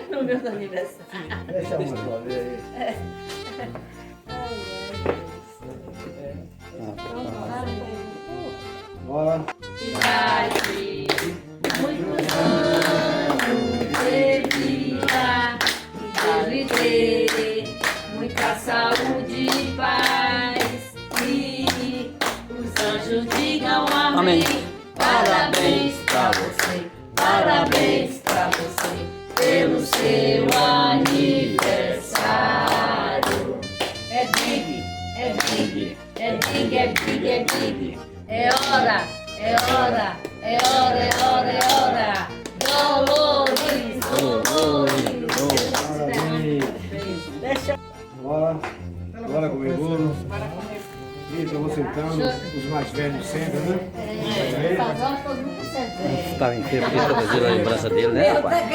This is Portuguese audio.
no meu aniversário. Deixa a mãe pra ver aí. Bora. Muitos anos de vida, deve ter muita saúde e paz, e os anjos digam amém. Parabéns pra você, parabéns pra você, pelo seu aniversário. É big, é big, é big, é big, é big. É hora, é hora, é hora, é hora, é hora. Dolores, Dolores. Parabéns. Bora. Bora comer bolo. Então você sentando, os mais velhos sentam, né? Casal, todo mundo sempre. Estava inteiro porque fazer a lembrança dele, né, rapaz?